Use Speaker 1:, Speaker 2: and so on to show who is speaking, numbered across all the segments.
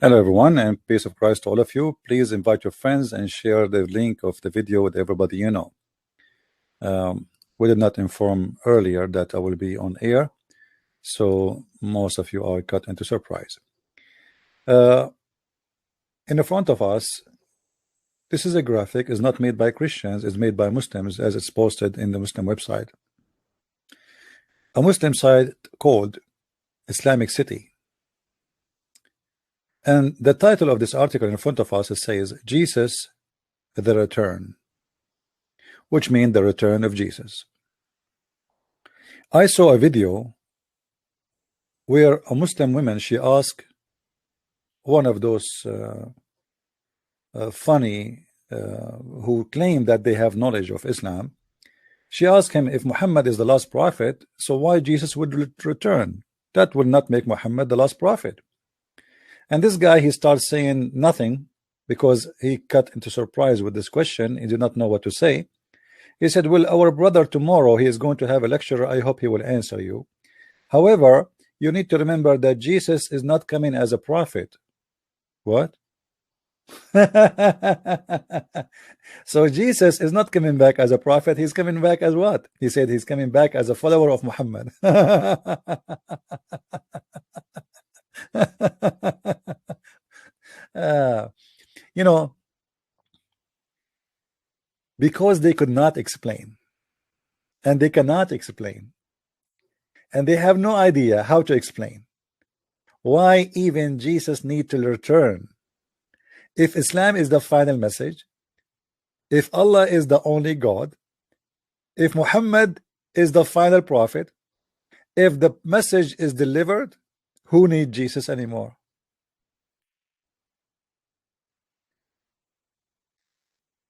Speaker 1: Hello everyone, and peace of Christ to all of you. Please invite your friends and share the link of the video with everybody you know. We did not inform earlier that I will be on air, so most of you are caught into surprise. In the front of us, this is a graphic. It's not made by Christians, it's made by Muslims, as it's posted in the Muslim website. A Muslim site called Islamic City. And the title of this article in front of us, it says Jesus the Return, which means the return of Jesus. I saw a video where a Muslim woman, she asked one of those funny who claim that they have knowledge of Islam. She asked him, if Muhammad is the last prophet, so why Jesus would return? That will not make Muhammad the last prophet. And this guy, he starts saying nothing because he cut into surprise with this question. He did not know what to say. He said, well, our brother tomorrow, he is going to have a lecture. I hope he will answer you. However, you need to remember that Jesus is not coming as a prophet. What? So Jesus is not coming back as a prophet. He's coming back as what? He said he's coming back as a follower of Muhammad. You know, because they could not explain, and they cannot explain, and they have no idea how to explain why even Jesus need to return. If Islam is the final message, if Allah is the only God, if Muhammad is the final prophet, if the message is delivered, who needs Jesus anymore?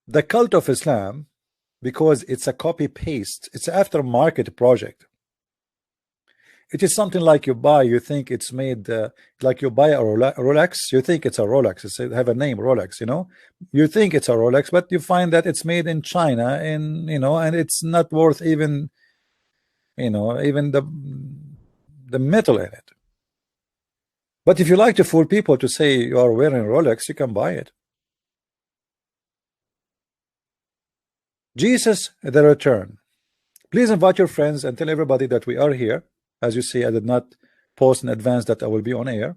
Speaker 1: The cult of Islam, because it's a copy-paste, it's an aftermarket project. It is something like you buy, you think it's made, like you buy a Rolex, you think it's a Rolex, it's have a name, Rolex, you know, you think it's a Rolex, but you find that it's made in China, and you know, and it's not worth even, you know, even the metal in it. But if you like to fool people to say you are wearing Rolex, you can buy it. Jesus the Return. Please invite your friends and tell everybody that we are here. As you see, I did not post in advance that I will be on air.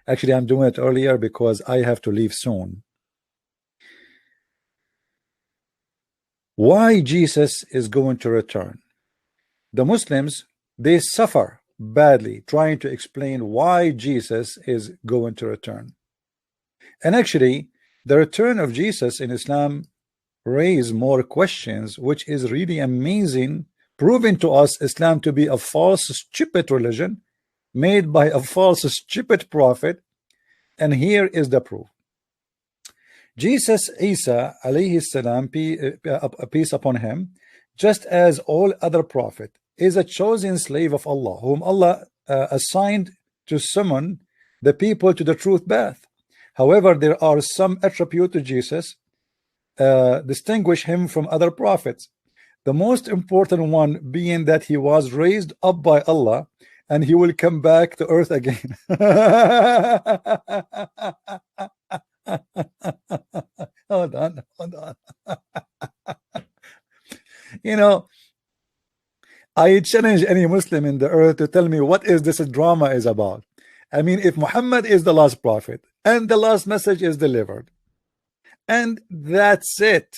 Speaker 1: Actually, I'm doing it earlier because I have to leave soon. Why Jesus is going to return? The Muslims, they suffer badly trying to explain why Jesus is going to return. And actually, the return of Jesus in Islam raise more questions, which is really amazing, proving to us Islam to be a false, stupid religion made by a false, stupid prophet. And here is the proof. Jesus, Isa alayhi salam, peace upon him, just as all other prophet, is a chosen slave of Allah, whom Allah assigned to summon the people to the truth path. However, there are some attributes to Jesus distinguish him from other prophets. The most important one being that he was raised up by Allah and he will come back to earth again. Hold on. You know, I challenge any Muslim in the earth to tell me what is this drama is about. I mean, if Muhammad is the last prophet and the last message is delivered, and that's it,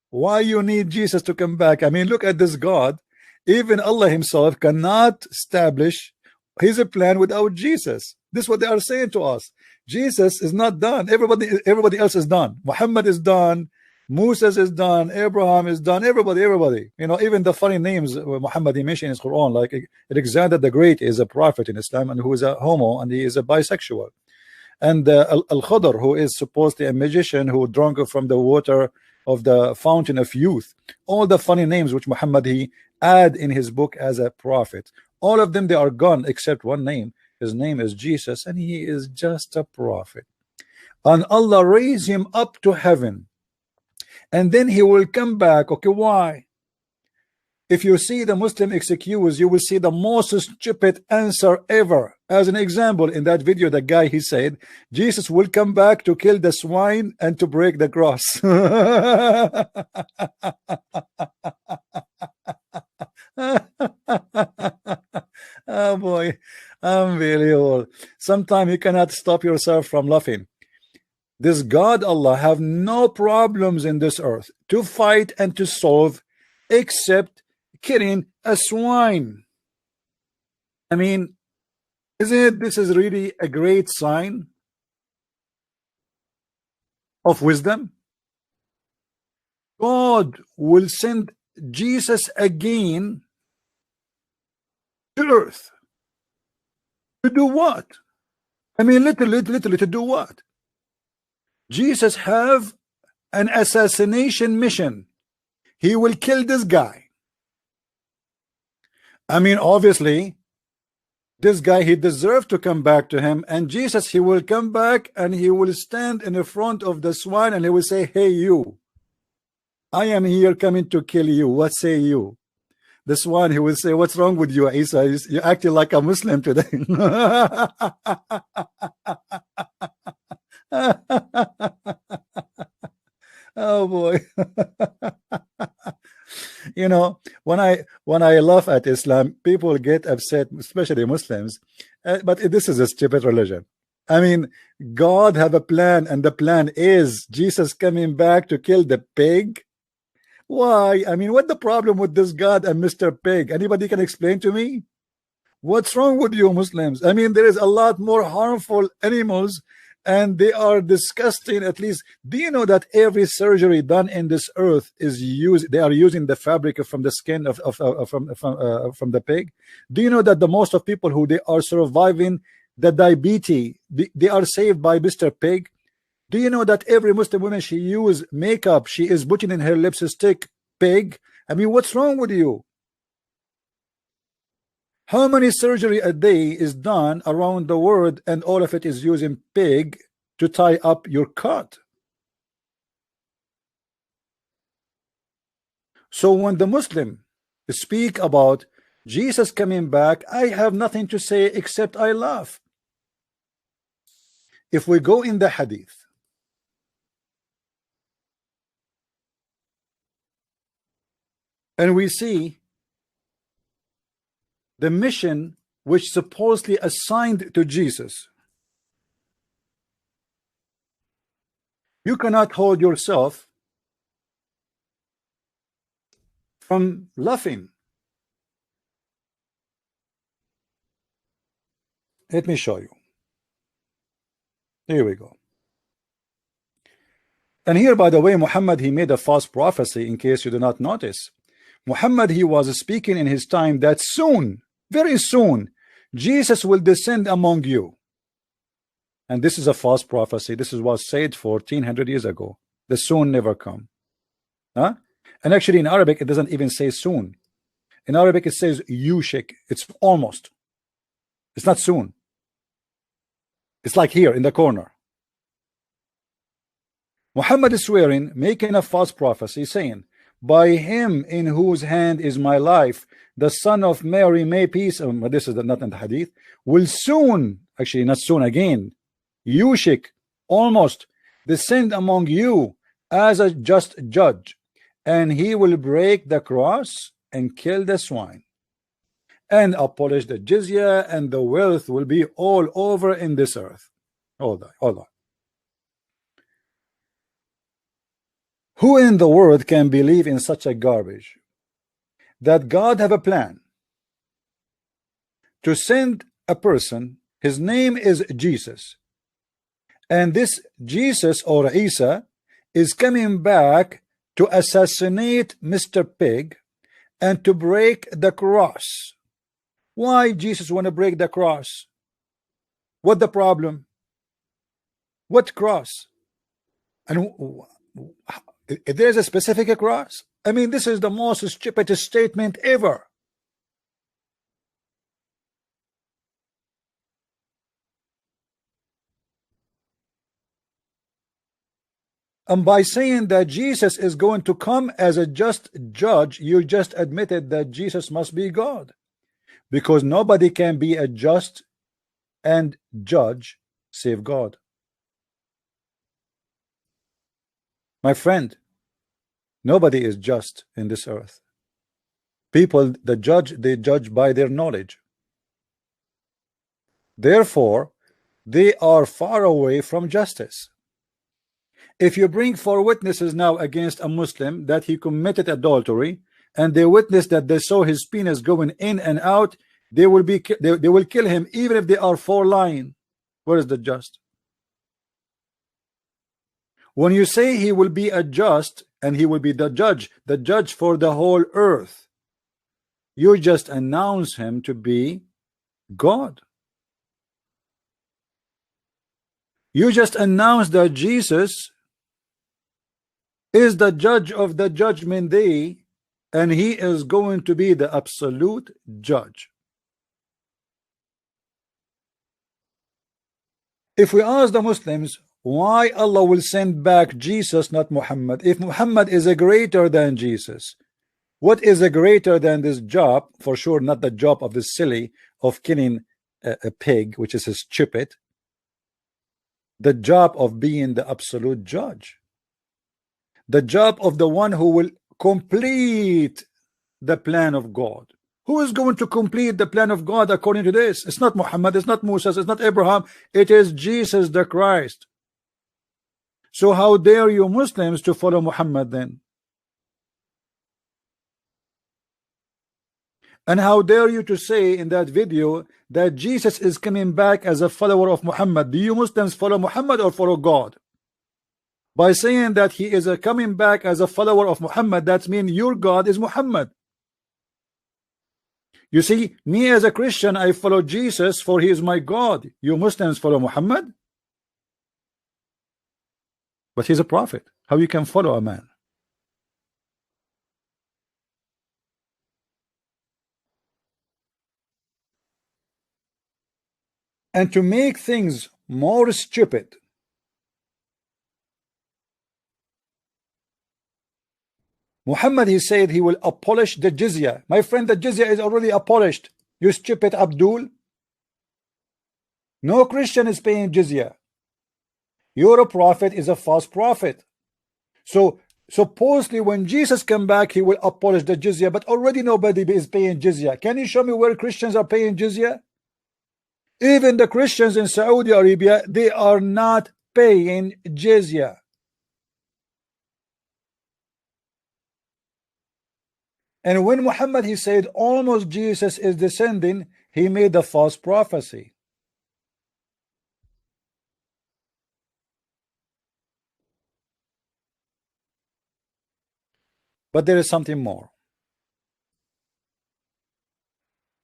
Speaker 1: why you need Jesus to come back? I mean, look at this God. Even Allah himself cannot establish his plan without Jesus. This is what they are saying to us. Jesus is not done. Everybody else is done. Muhammad is done. Moses is done. Abraham is done. Everybody. You know, even the funny names Muhammad he mentioned in his Quran, like Alexander the Great is a prophet in Islam and who is a homo and he is a bisexual. And Al-Khadr, who is supposedly a magician who drank from the water of the fountain of youth. All the funny names which Muhammad he add in his book as a prophet, all of them, they are gone except one name. His name is Jesus, and he is just a prophet. And Allah raised him up to heaven, and then he will come back. Okay, why? If you see the Muslim excuse, you will see the most stupid answer ever. As an example, in that video, the guy, he said, Jesus will come back to kill the swine and to break the cross. Oh boy, unbelievable. Sometimes you cannot stop yourself from laughing. This God Allah have no problems in this earth to fight and to solve except killing a swine. I mean, isn't it, this is really a great sign of wisdom? God will send Jesus again to earth to do what? I mean, literally to do what? Jesus have an assassination mission. He will kill this guy. I mean, obviously, this guy, he deserved to come back to him, and Jesus, he will come back and he will stand in the front of the swine and he will say, hey, you, I am here coming to kill you. What say you? The swine, he will say, what's wrong with you, Isa? You're acting like a Muslim today. Oh boy. You know, when I laugh at Islam, people get upset, especially Muslims. But this is a stupid religion. I mean, God have a plan, and the plan is Jesus coming back to kill the pig. Why? I mean, what the problem with this God and Mr. Pig? Anybody can explain to me? What's wrong with you Muslims? I mean, there is a lot more harmful animals, and they are disgusting. At least, do you know that every surgery done in this earth is they are using the fabric from the skin from the pig? Do you know that the most of people who they are surviving the diabetes, they are saved by Mr. Pig? Do you know that every Muslim woman, she use makeup, she is putting in her lipstick pig? I mean, what's wrong with you? How many surgery a day is done around the world, and all of it is using pig to tie up your cut? So when the Muslim speak about Jesus coming back, I have nothing to say except I laugh. If we go in the hadith, and we see the mission which supposedly assigned to Jesus, you cannot hold yourself from laughing. Let me show you. Here we go. And here, by the way, Muhammad, he made a false prophecy, in case you do not notice. Muhammad, he was speaking in his time that soon, very soon, Jesus will descend among you. And this is a false prophecy. This was said 1400 years ago. The soon never come. Huh? And actually in Arabic, it doesn't even say soon. In Arabic, it says yushik. It's almost. It's not soon. It's like here in the corner. Muhammad is swearing, making a false prophecy, saying, by him in whose hand is my life, the son of Mary, may peace, this is not in the hadith, will soon, actually not soon again, yushik, almost, descend among you as a just judge, and he will break the cross and kill the swine, and abolish the jizya, and the wealth will be all over in this earth. Hold on. Who in the world can believe in such a garbage? That God have a plan to send a person, his name is Jesus, and this Jesus or Isa is coming back to assassinate Mr. Pig and to break the cross. Why Jesus want to break the cross? What the problem? What cross? And there's a specific cross? I mean, this is the most stupid statement ever. And by saying that Jesus is going to come as a just judge, you just admitted that Jesus must be God, because nobody can be a just and judge save God. My friend, nobody is just in this earth. People that judge, they judge by their knowledge. Therefore, they are far away from justice. If you bring 4 witnesses now against a Muslim that he committed adultery, and they witness that they saw his penis going in and out, they will kill him even if they are 4 lying. Where is the just? When you say he will be a just and he will be the judge for the whole earth, you just announce him to be God. You just announce that Jesus is the judge of the judgment day, and he is going to be the absolute judge. If we ask the Muslims why Allah will send back Jesus, not Muhammad, if Muhammad is a greater than Jesus, what is a greater than this job? For sure not the job of the silly of killing a pig, which is stupid. The job of being the absolute judge, the job of the one who will complete the plan of God. Who is going to complete the plan of God according to this? It's not Muhammad, it's not Moses, it's not Abraham, it is Jesus the Christ. So how dare you Muslims to follow Muhammad then? And how dare you to say in that video that Jesus is coming back as a follower of Muhammad? Do you Muslims follow Muhammad or follow God? By saying that he is coming back as a follower of Muhammad, that means your God is Muhammad. You see, me as a Christian, I follow Jesus, for he is my God. You Muslims follow Muhammad? But he's a prophet. How you can follow a man? And to make things more stupid, Muhammad, he said he will abolish the jizya. My friend, the jizya is already abolished. You stupid Abdul. No Christian is paying jizya. Your prophet is a false prophet. So supposedly when Jesus come back, he will abolish the jizya, but already nobody is paying jizya. Can you show me where Christians are paying jizya? Even the Christians in Saudi Arabia, they are not paying jizya. And when Muhammad, he said almost Jesus is descending, he made a false prophecy. But there is something more.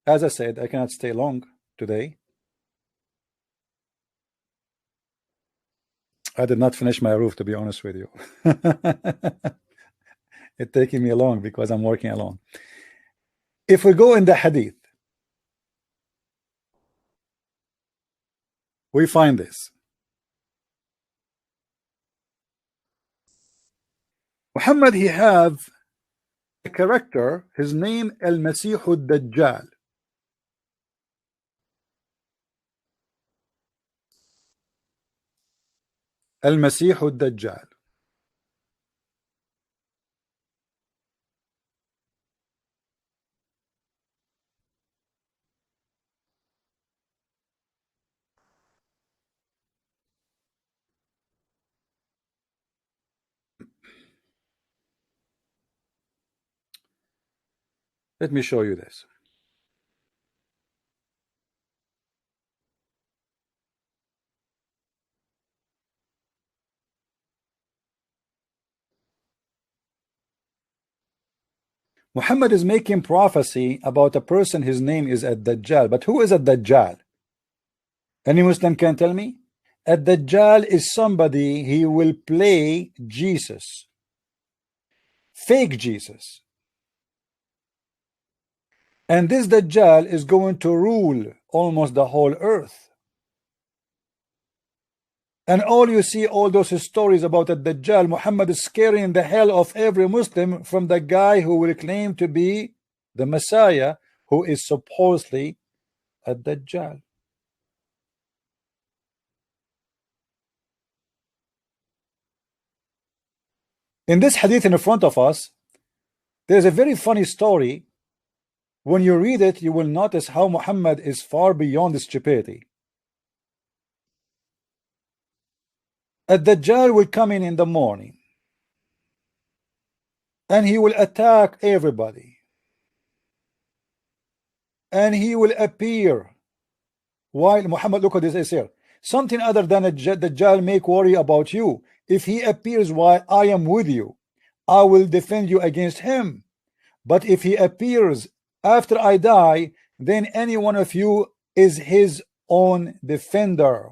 Speaker 1: As I said, I cannot stay long today. I did not finish my roof, to be honest with you. It's taking me long because I'm working alone. If we go in the hadith, we find this. Muhammad, he have a character, his name Al-Masih Dajjal. Al-Masih Dajjal. Let me show you this. Muhammad is making prophecy about a person, his name is Ad-Dajjal. But who is Ad-Dajjal? Any Muslim can tell me? Ad-Dajjal is somebody, he will play Jesus. Fake Jesus. And this Dajjal is going to rule almost the whole earth. And all you see, all those stories about the Dajjal, Muhammad is scaring the hell of every Muslim from the guy who will claim to be the Messiah, who is supposedly a Dajjal. In this hadith in front of us, there's a very funny story. When you read it, you will notice how Muhammad is far beyond stupidity. A Dajjal will come in the morning and he will attack everybody, and he will appear while Muhammad, look at this here, something other than a Dajjal make worry about you. If he appears while I am with you, I will defend you against him. But if he appears after I die, then any one of you is his own defender.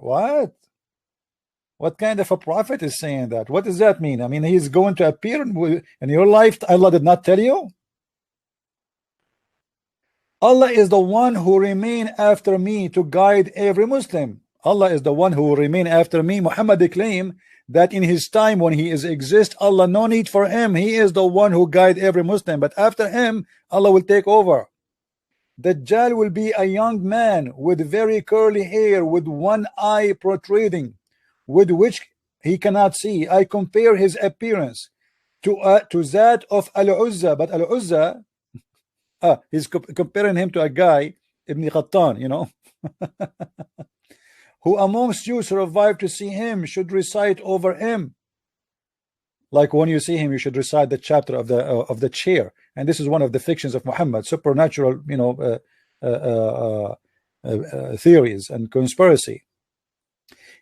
Speaker 1: What kind of a prophet is saying that? What does that mean? I mean, he's going to appear in your life. Allah did not tell you. Allah is the one who remain after me to guide every Muslim. Allah is the one who will remain after me. Muhammad claimed that in his time when he is exist, Allah no need for him. He is the one who guide every Muslim. But after him, Allah will take over. Dajjal will be a young man with very curly hair, with one eye protruding, with which he cannot see. I compare his appearance to that of Al-Uzza, but Al-Uzza, he's comparing him to a guy, Ibn Qattan, you know, who amongst you survived to see him should recite over him. Like when you see him, you should recite the chapter of the chair. And this is one of the fictions of Muhammad, supernatural, you know, theories and conspiracy.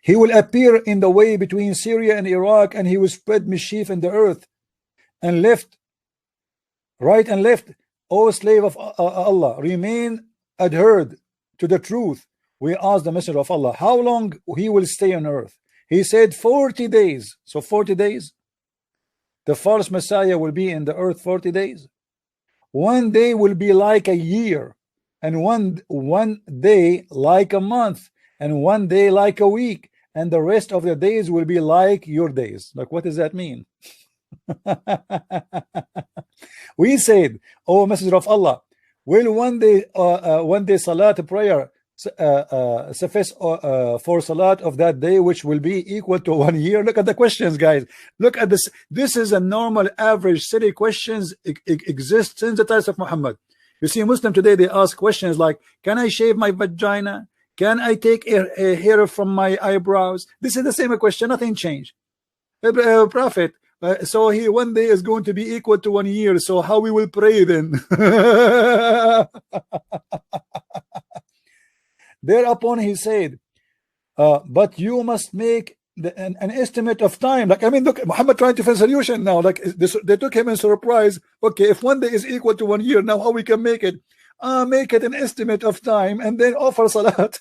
Speaker 1: He will appear in the way between Syria and Iraq, and he will spread mischief in the earth, and left, right and left. O slave of Allah, remain adhered to the truth. We asked the Messenger of Allah how long he will stay on earth. He said 40 days. So 40 days. The false Messiah will be in the earth 40 days. One day will be like a year, and one day like a month, and one day like a week, and the rest of the days will be like your days. Like, what does that mean? We said, oh Messenger of Allah, will one day salat prayer suffice for salat of that day, which will be equal to 1 year? Look at the questions, guys. Look at this. This is a normal average silly questions exist since the times of Muhammad. You see, Muslim today, they ask questions like, can I shave my vagina? Can I take a hair from my eyebrows? This is the same question, nothing changed. Prophet, so he one day is going to be equal to 1 year, so how we will pray then? Thereupon he said, but you must make an estimate of time. Like, I mean, look, Muhammad trying to find a solution now. Like this, they took him in surprise. Okay, if 1 day is equal to 1 year, now how we can make it? Make it an estimate of time and then offer salat.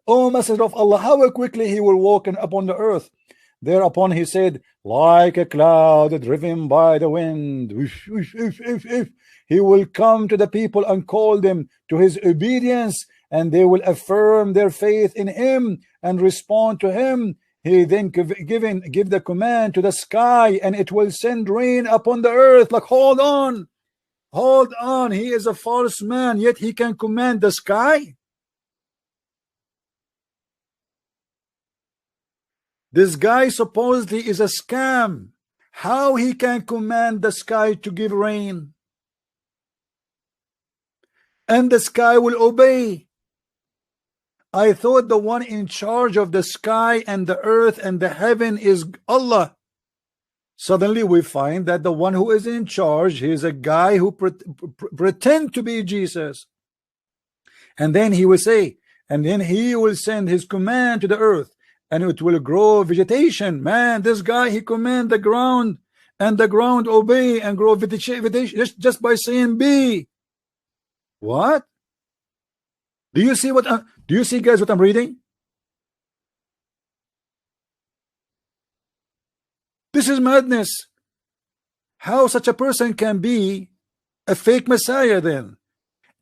Speaker 1: O Messenger of Allah, how quickly he will walk upon the earth. Thereupon he said, like a cloud driven by the wind. He will come to the people and call them to his obedience, and they will affirm their faith in him and respond to him. He then give the command to the sky, and it will send rain upon the earth. Like, hold on, he is a false man, yet he can command the sky. This guy supposedly is a scam. How he can command the sky to give rain, and the sky will obey? I thought the one in charge of the sky and the earth and the heaven is Allah. Suddenly we find that the one who is in charge, he is a guy who pretend to be Jesus. And then he will say, and then he will send his command to the earth, and it will grow vegetation. Man, this guy, he command the ground, and the ground obey and grow vegetation just by saying be. What? Do you see what? Do you see, guys, what I'm reading? This is madness. How such a person can be a fake Messiah then?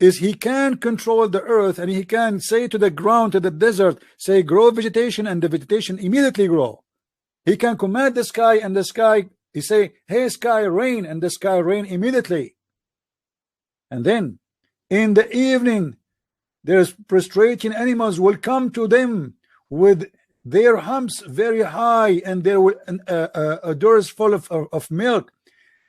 Speaker 1: is he can control the earth, and he can say to the ground, to the desert, say grow vegetation, and the vegetation immediately grow. He can command the sky, and the sky, he say, hey sky, rain, and the sky rain immediately. And then in the evening, there's prostrating animals will come to them with their humps very high, and there will doors full of milk,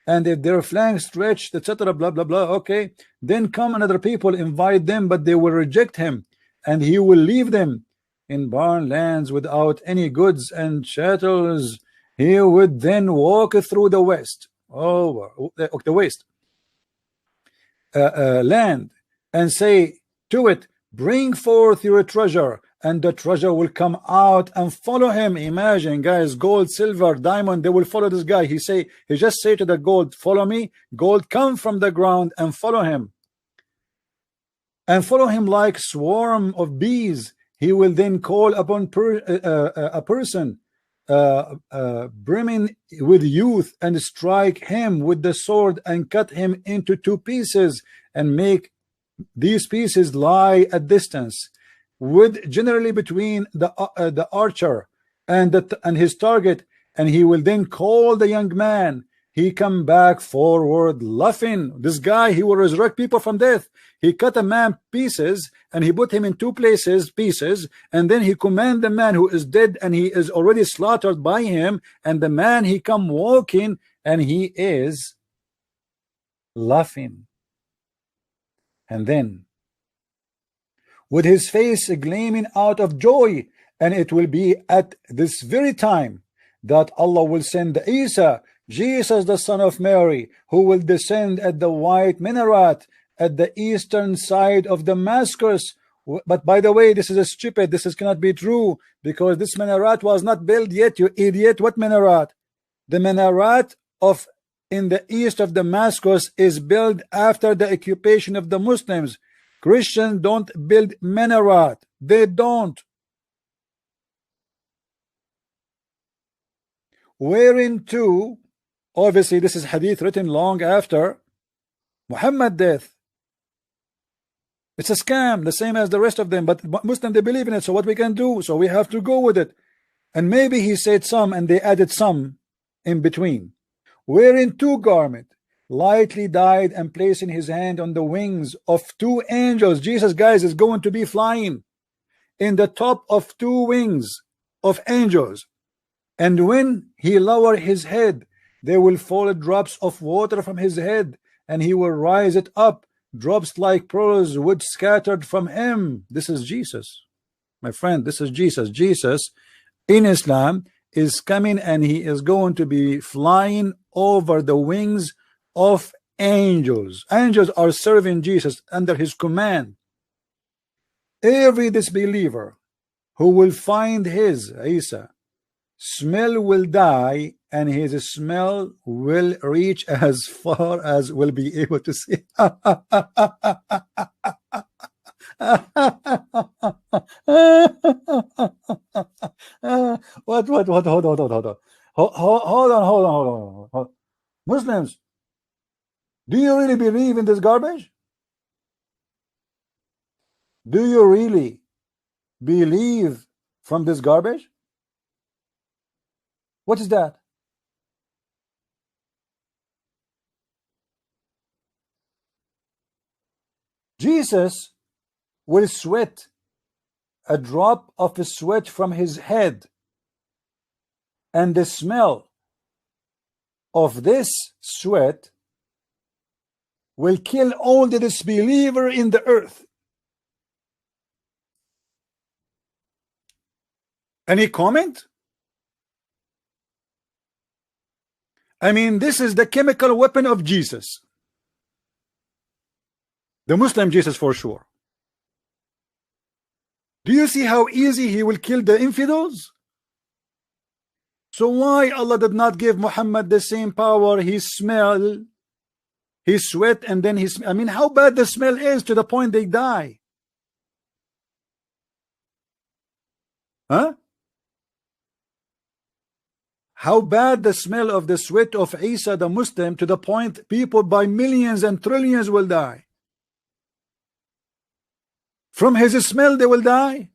Speaker 1: and if their flanks stretched, etc., blah blah blah. Okay, then come another people, invite them, but they will reject him, and he will leave them in barren lands without any goods and chattels. He would then walk through the west, the waste land, and say to it, bring forth your treasure, and the treasure will come out and follow him. Imagine, guys, gold, silver, diamond, they will follow this guy. He just say to the gold, follow me. Gold come from the ground and follow him, and follow him like swarm of bees. He will then call upon a person brimming with youth, and strike him with the sword, and cut him into 2 pieces, and make these pieces lie at distance, with generally between the archer and his target. And he will then call the young man. He come back forward laughing. This guy, he will resurrect people from death. He cut a man pieces, and he put him in 2 pieces, and then he command the man who is dead, and he is already slaughtered by him, and the man, he come walking, and he is laughing. And then with his face gleaming out of joy, and it will be at this very time that Allah will send Isa, Jesus the son of Mary, who will descend at the white minaret at the eastern side of Damascus. But by the way, this is stupid. This cannot be true, because this minaret was not built yet, you idiot. What minaret? The minaret of in the east of Damascus is built after the occupation of the Muslims. Christians don't build minaret. They don't. Wherein obviously this is hadith written long after Muhammad death. It's a scam, the same as the rest of them, but Muslims, they believe in it. So what we can do? So we have to go with it. And maybe he said some, and they added some in between. Wearing 2 garments, lightly dyed, and placing his hand on the wings of 2 angels. Jesus, guys, is going to be flying in the top of 2 wings of angels. And when he lower his head, there will fall drops of water from his head, and he will rise it up. Drops like pearls would scattered from him. This is Jesus, my friend. This is Jesus. Jesus in Islam is coming, and he is going to be flying over the wings of angels. Angels are serving Jesus under his command. Every disbeliever who will find his Isa smell will die, and his smell will reach as far as will be able to see. What? Hold on. Muslims, do you really believe in this garbage? Do you really believe from this garbage? What is that? Jesus will sweat a drop of sweat from his head, and the smell of this sweat will kill all the disbeliever in the earth. Any comment? I mean, this is the chemical weapon of Jesus, the Muslim Jesus, for sure. Do you see how easy he will kill the infidels? So why Allah did not give Muhammad the same power? He smell, he sweat, and then I mean, how bad the smell is to the point they die. Huh? How bad the smell of the sweat of Isa the Muslim, to the point people by millions and trillions will die. From his smell they will die.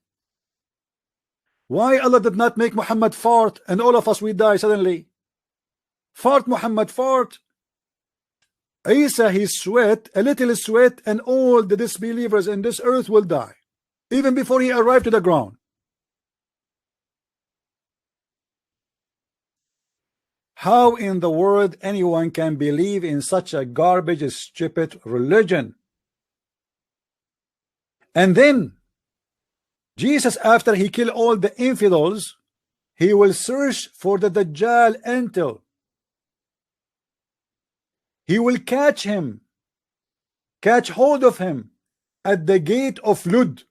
Speaker 1: Why Allah did not make Muhammad fart and all of us we die suddenly? Fart, Muhammad, fart. Isa, he sweat, a little sweat, and all the disbelievers in this earth will die, even before he arrived to the ground. How in the world anyone can believe in such a garbage, stupid religion? And then Jesus, after he killed all the infidels, he will search for the Dajjal until he will catch him, catch hold of him at the gate of Lud,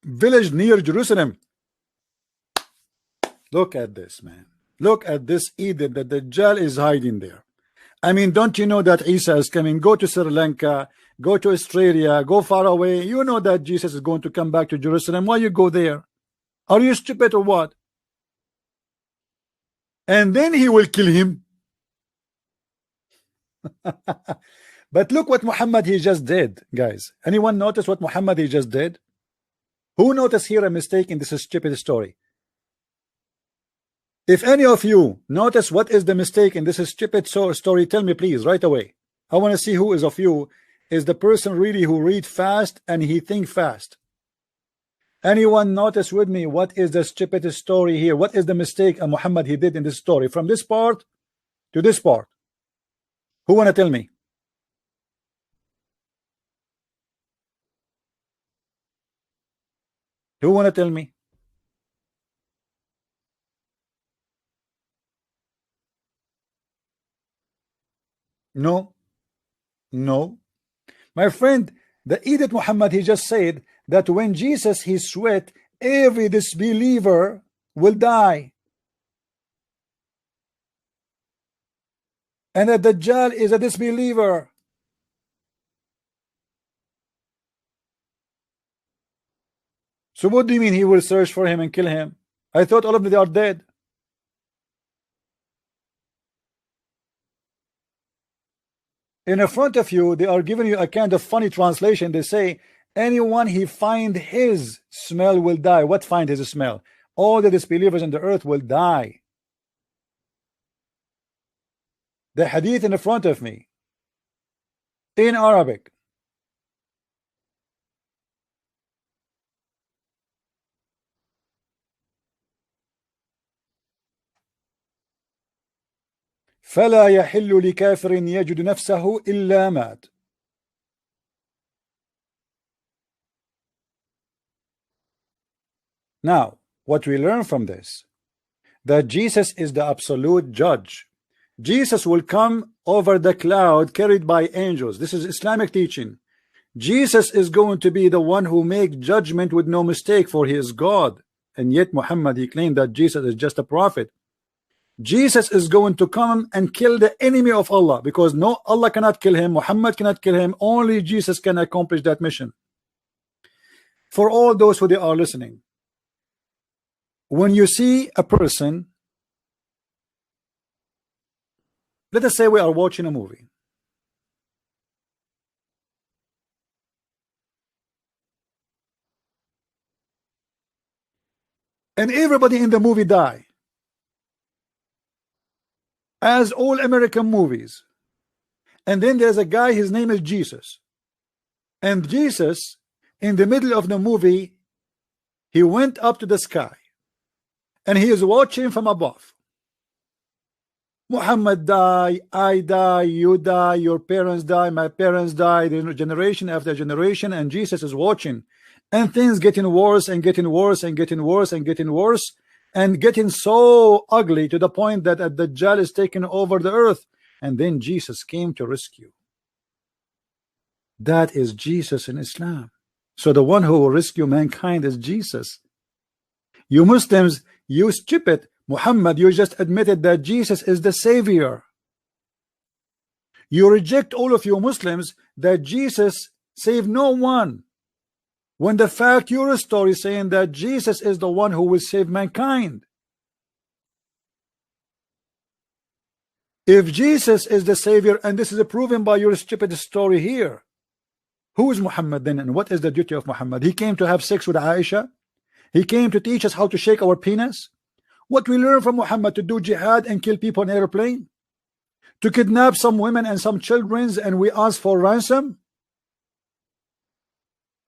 Speaker 1: village near Jerusalem. Look at this, man. Look at this Eden that the Dajjal is hiding there. I mean, don't you know that Isa is coming? Go to Sri Lanka, go to Australia, go far away. You know that Jesus is going to come back to Jerusalem. Why you go there? Are you stupid or what? And then he will kill him. But look what Muhammad he just did, guys. Anyone notice what Muhammad he just did? Who noticed here a mistake in this stupid story? If any of you notice what is the mistake in this stupid story, tell me please right away. I want to see who is of you is the person really who read fast and he think fast. Anyone notice with me what is the stupid story here? What is the mistake Muhammad he did in this story from this part to this part? Who want to tell me? Who want to tell me? No, no, my friend, the Edith Muhammad he just said that when Jesus he sweat, every disbeliever will die, and that Dajjal is a disbeliever. So what do you mean he will search for him and kill him? I thought all of them are dead. In front of you, they are giving you a kind of funny translation. They say, anyone he find his smell will die. What find his smell? All the disbelievers in the earth will die. The hadith in front of me, in Arabic. فلا يحل لكافر يجد نفسه إلا مات. Now, what we learn from this, that Jesus is the absolute judge. Jesus will come over the cloud carried by angels. This is Islamic teaching. Jesus is going to be the one who makes judgment with no mistake, for he is God. And yet Muhammad he claimed that Jesus is just a prophet. Jesus is going to come and kill the enemy of Allah, because no, Allah cannot kill him, Muhammad cannot kill him, only Jesus can accomplish that mission. For all those who they are listening, when you see a person, let us say we are watching a movie, and everybody in the movie die, as all American movies, and then there's a guy, his name is Jesus, and Jesus in the middle of the movie he went up to the sky and he is watching from above. Muhammad die, I die, you die, your parents die, my parents die, generation after generation, and Jesus is watching, and things getting worse and getting worse and getting worse and getting worse and getting so ugly to the point that the Dajjal is taking over the earth, and then Jesus came to rescue. That is Jesus in Islam. So the one who will rescue mankind is Jesus. You Muslims, you stupid, Muhammad, you just admitted that Jesus is the savior. You reject, all of you Muslims, that Jesus saved no one, when the fact your story is saying that Jesus is the one who will save mankind. If Jesus is the savior, and this is proven by your stupid story here, Who is Muhammad then, and what is the duty of Muhammad? He came to have sex with Aisha. He came to teach us how to shake our penis. What we learn from Muhammad? To do jihad and kill people on airplane, to kidnap some women and some children, and we ask for ransom.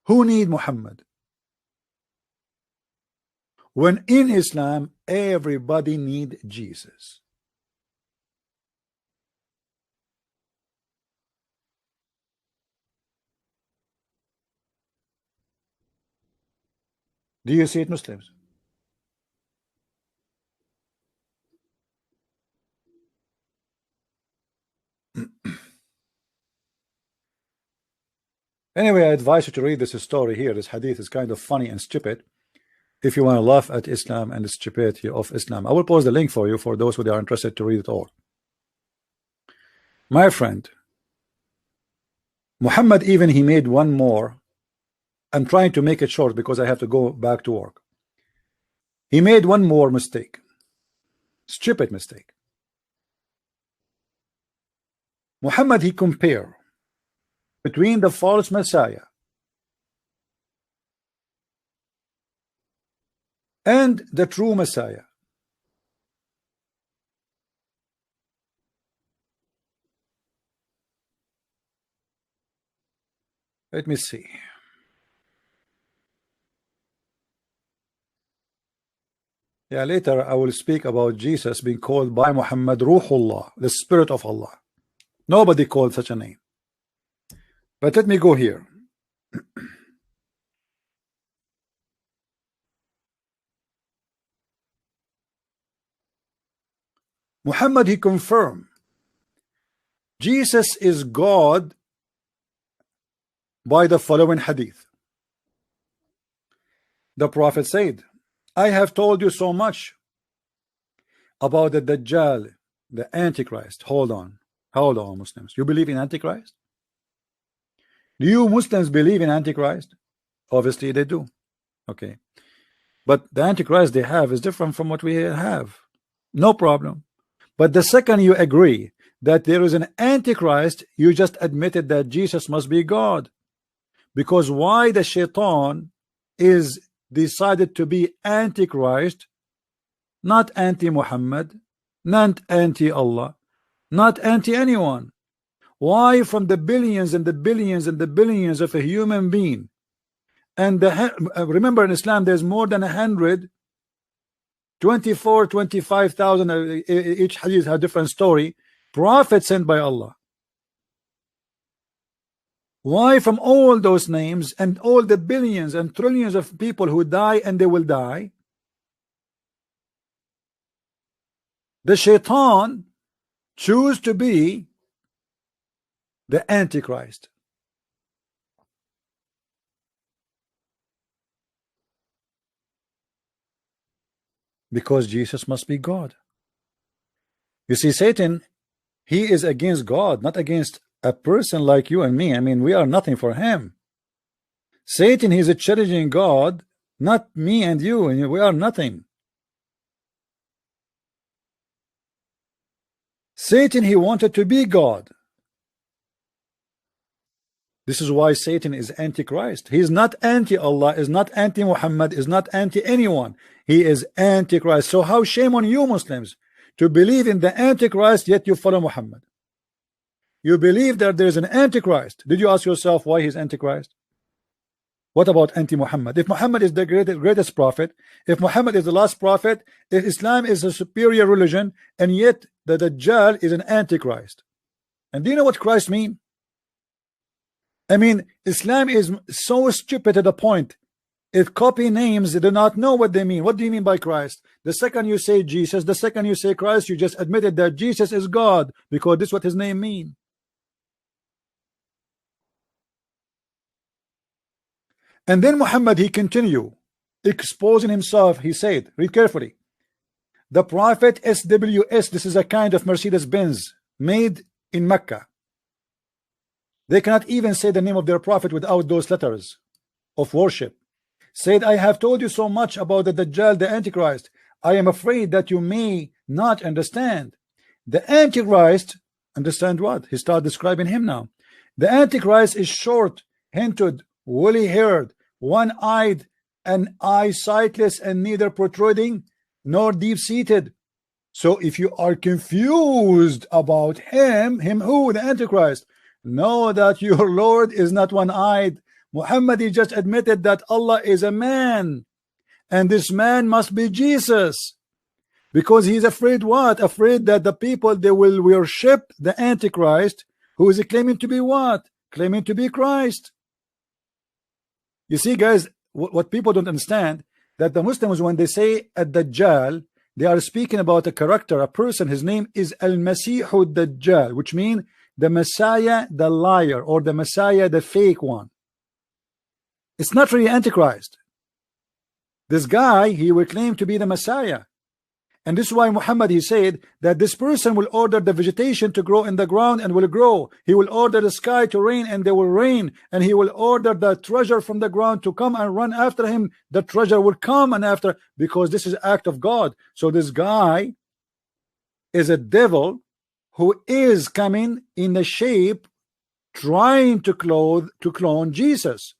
Speaker 1: Who need Muhammad? When in Islam everybody need Jesus. Do you see it, Muslims? Anyway, I advise you to read this story here. This hadith is kind of funny and stupid if you want to laugh at Islam and the stupidity of Islam. I will post the link for you for those who are interested to read it all. My friend, Muhammad, even he made one more. I'm trying to make it short because I have to go back to work. He made one more mistake. Stupid mistake. Muhammad, he compared between the false Messiah and the true Messiah. Let me see. Yeah, later I will speak about Jesus being called by Muhammad Ruhullah, the Spirit of Allah. Nobody called such a name. But let me go here. Muhammad, he confirmed Jesus is God by the following hadith. The Prophet said, I have told you so much about the Dajjal, the Antichrist. Hold on, Muslims. You believe in Antichrist? Do you Muslims believe in Antichrist? Obviously they do. Okay, but the Antichrist they have is different from what we have. No problem. But the second you agree that there is an Antichrist, you just admitted that Jesus must be God. Because why the shaitan is decided to be Antichrist, not anti-Muhammad, not anti-Allah, not anti-anyone? Why from the billions and the billions and the billions of a human being, and remember in Islam there's more than 25,000 each hadith has a different story, prophets sent by Allah. Why from all those names and all the billions and trillions of people who die and they will die, the shaitan choose to be the Antichrist? Because Jesus must be God. You see, Satan, he is against God, not against a person like you and me. I mean, we are nothing for him. Satan, he's a challenging God, not me and you, and we are nothing. Satan, he wanted to be God. This is why Satan is Antichrist. He is not anti-Allah, is not anti-Muhammad, is not anti-anyone. He is Antichrist. So how shame on you Muslims to believe in the Antichrist yet you follow Muhammad. You believe that there is an Antichrist. Did you ask yourself why he's Antichrist? What about anti-Muhammad? If Muhammad is the greatest prophet, if Muhammad is the last prophet, if Islam is a superior religion, and yet the Dajjal is an Antichrist. And do you know what Christ mean? I mean, Islam is so stupid to the point it copy names, they do not know what they mean. What do you mean by Christ? The second you say Jesus, the second you say Christ, you just admitted that Jesus is God, because this is what his name mean. And then Muhammad, he continue exposing himself. He said, read carefully, the prophet SWS, this is a kind of Mercedes-Benz made in Mecca. They cannot even say the name of their prophet without those letters of worship. Said, I have told you so much about the Dajjal, the Antichrist. I am afraid that you may not understand. The Antichrist, understand what? He started describing him now. The Antichrist is short hinted, woolly-haired, one-eyed, and eye sightless, and neither protruding nor deep-seated. So if you are confused about him who? The Antichrist, know that your Lord is not one-eyed. Muhammad, he just admitted that Allah is a man, and this man must be Jesus, because he's afraid what? Afraid that the people, they will worship the Antichrist, who is claiming to be what? Claiming to be Christ. You see, guys, what people don't understand, that the Muslims, when they say ad-Dajjal, they are speaking about a character, a person. His name is al-Masih ad-Dajjal, which means the Messiah, the liar, or the Messiah, the fake one. It's not really Antichrist. This guy, he will claim to be the Messiah. And this is why Muhammad, he said that this person will order the vegetation to grow in the ground and will grow. He will order the sky to rain and they will rain. And he will order the treasure from the ground to come and run after him. The treasure will come and after, because this is an act of God. So this guy is a devil who is coming in the shape trying to clone Jesus.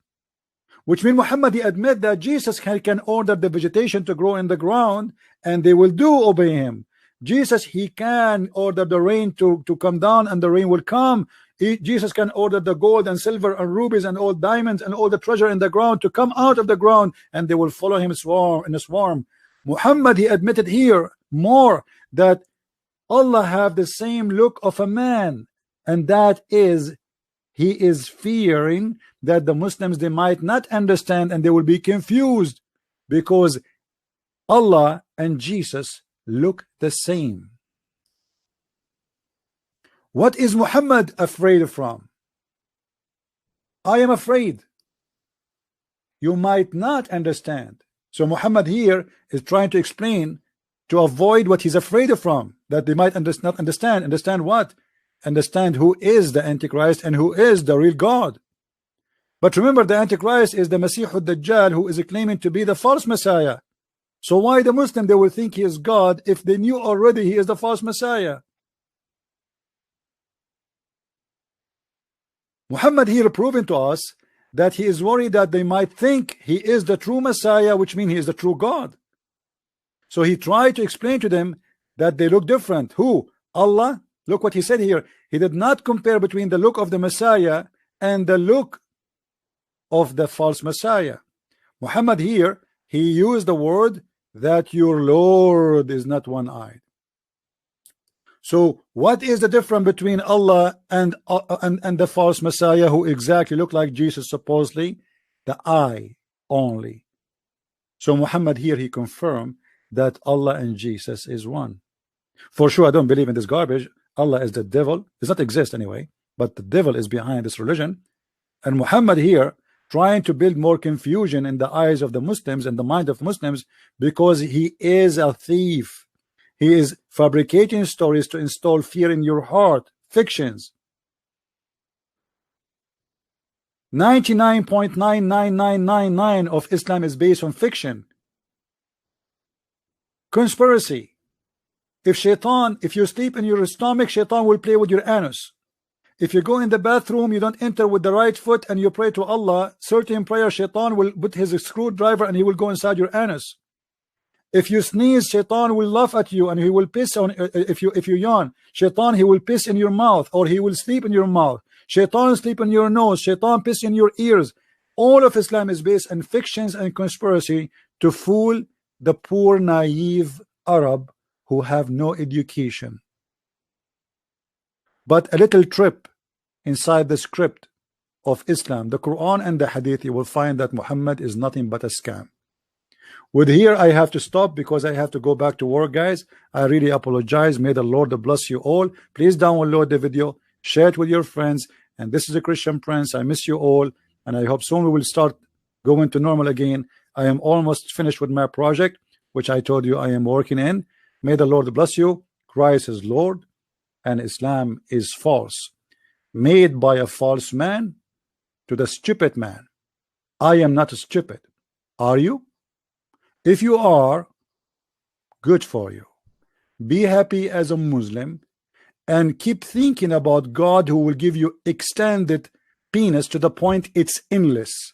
Speaker 1: Which means Muhammad, he admit that Jesus can order the vegetation to grow in the ground and they will do obey him. Jesus, he can order the rain to come down and the rain will come. Jesus can order the gold and silver and rubies and all diamonds and all the treasure in the ground to come out of the ground, and they will follow him in a swarm. Muhammad, he admitted here more that Allah have the same look of a man, and that is, he is fearing that the Muslims, they might not understand and they will be confused, because Allah and Jesus look the same. What is Muhammad afraid from? I am afraid you might not understand. So Muhammad here is trying to explain to avoid what he's afraid from, that they might not understand. Understand what? Understand who is the Antichrist and who is the real God. But remember, the Antichrist is the Masih ad-Dajjal, who is claiming to be the false Messiah. So why the Muslim, they will think he is God if they knew already he is the false Messiah? Muhammad here proving to us that he is worried that they might think he is the true Messiah, which means he is the true God. So he tried to explain to them that they look different. Who? Allah. Look what he said here. He did not compare between the look of the Messiah and the look of the false Messiah. Muhammad here, he used the word that your Lord is not one-eyed. So what is the difference between Allah and the false Messiah, who exactly look like Jesus supposedly? The eye only. So Muhammad here, he confirmed that Allah and Jesus is one. For sure, I don't believe in this garbage. Allah is the devil. Does not exist anyway, but the devil is behind this religion. And Muhammad here trying to build more confusion in the eyes of the Muslims and the mind of Muslims, because he is a thief. He is fabricating stories to install fear in your heart. Fictions. 99.99999 of Islam is based on fiction. Conspiracy. If you sleep in your stomach, shaitan will play with your anus. If you go in the bathroom, you don't enter with the right foot and you pray to Allah, certain prayer, shaitan will put his screwdriver and he will go inside your anus. If you sneeze, shaitan will laugh at you and he will piss on. If you yawn, shaitan, he will piss in your mouth, or he will sleep in your mouth. Shaitan sleep in your nose. Shaitan piss in your ears. All of Islam is based on fictions and conspiracy to fool the poor naive Arab who have no education. But a little trip inside the script of Islam, the Quran and the Hadith, you will find that Muhammad is nothing but a scam. With here, I have to stop because I have to go back to work, guys. I really apologize. May the Lord bless you all. Please download the video, share it with your friends. And this is a Christian Prince. I miss you all, and I hope soon we will start going to normal again. I am almost finished with my project, which I told you I am working in. May the Lord bless you. Christ is Lord, and Islam is false, made by a false man to the stupid man. I am not stupid. Are you? If you are, good for you. Be happy as a Muslim and keep thinking about God, who will give you extended penis to the point it's endless.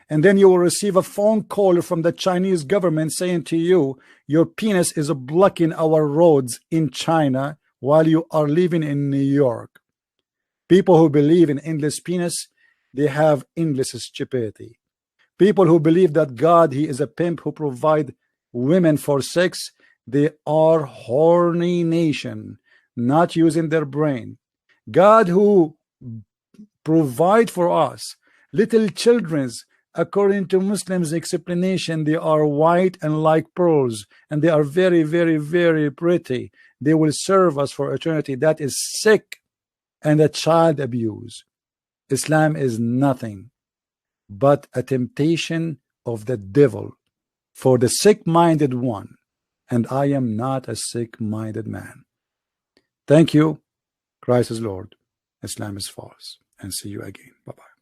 Speaker 1: And then you will receive a phone call from the Chinese government saying to you, your penis is blocking our roads in China while you are living in New York. People who believe in endless penis, they have endless stupidity. People who believe that God, he is a pimp who provide women for sex, they are horny nation, not using their brain. God who provide for us little children's, according to Muslims explanation, they are white and like pearls, and they are very, very, very pretty. They will serve us for eternity. That is sick and a child abuse. Islam is nothing but a temptation of the devil for the sick-minded one, and I am not a sick-minded man. Thank you. Christ is Lord. Islam is false. And see you again. Bye-bye.